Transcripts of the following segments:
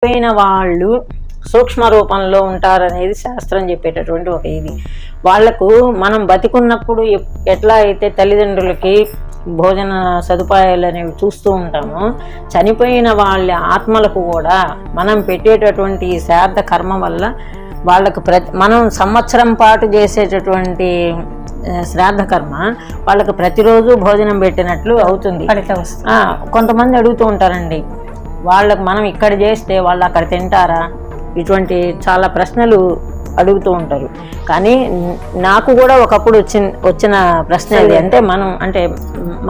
పోయిన వాళ్ళు సూక్ష్మ రూపంలో ఉంటారనేది శాస్త్రం చెప్పేటటువంటి ఒక ఇది. వాళ్లకు మనం బతికున్నప్పుడు ఎట్లా అయితే తల్లిదండ్రులకి భోజన సదుపాయాలు అనేవి చూస్తూ ఉంటామో, చనిపోయిన వాళ్ళ ఆత్మలకు కూడా మనం పెట్టేటటువంటి శ్రాద్ధ కర్మ వల్ల వాళ్ళకు మనం సంవత్సరం పాటు చేసేటటువంటి శ్రాద్ధ కర్మ వాళ్ళకు ప్రతిరోజు భోజనం పెట్టినట్లు అవుతుంది. కొంతమంది అడుగుతూ ఉంటారండి, వాళ్ళకు మనం ఇక్కడ చేస్తే వాళ్ళు అక్కడ తింటారా, ఇటువంటి చాలా ప్రశ్నలు అడుగుతూ ఉంటారు. కానీ నాకు కూడా ఒకప్పుడు వచ్చిన ప్రశ్న ఇది.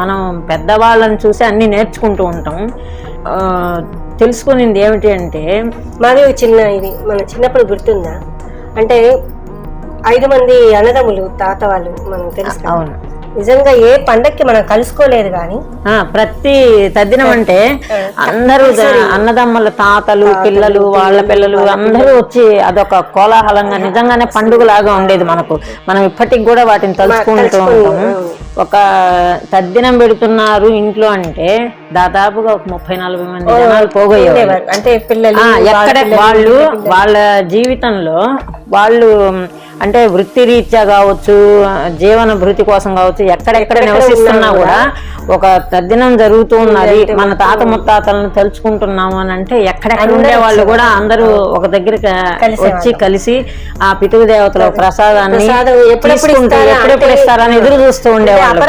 మనం పెద్దవాళ్ళని చూసి అన్నీ నేర్చుకుంటూ ఉంటాం. తెలుసుకునింది ఏమిటి అంటే, మాది ఇది మన చిన్నప్పుడు గుర్తుందా అంటే 5 మంది అన్నదమ్ములు తాత వాళ్ళు మనం తెలుసు. అవును, నిజంగా ఏ పండక్కి మనం కలుసుకోలేదు కానీ ప్రతి తద్దినం అంటే అందరూ అన్నదమ్ముల తాతలు పిల్లలు వాళ్ళ పిల్లలు అందరూ వచ్చి అదొక కోలాహలంగా నిజంగానే పండుగలాగా ఉండేది మనకు. మనం ఇప్పటికి కూడా వాటిని తలుచుకుంటూ ఉంటాము. ఒక తద్దినం పెడుతున్నారు ఇంట్లో అంటే దాదాపుగా ఒక 30-40 మంది జనాలు పోగొయ్యేవారు. అంటే పిల్లలు ఎక్కడ వాళ్ళు వాళ్ళ జీవితంలో వాళ్ళు అంటే వృత్తి రీత్యా కావచ్చు, జీవన భృతి కోసం కావచ్చు, ఎక్కడెక్కడ నివసిస్తున్నా కూడా ఒక తద్దినం జరుగుతూ ఉన్నది, మన తాత ముత్తాతలను తలుచుకుంటున్నాము అని అంటే ఎక్కడెక్కడ ఉండే వాళ్ళు కూడా అందరూ ఒక దగ్గరికి వచ్చి కలిసి ఆ పితృదేవతల ప్రసాదాన్ని ఎప్పుడెప్పుడు ఇస్తారని ఎదురు చూస్తూ ఉండేవాళ్ళు.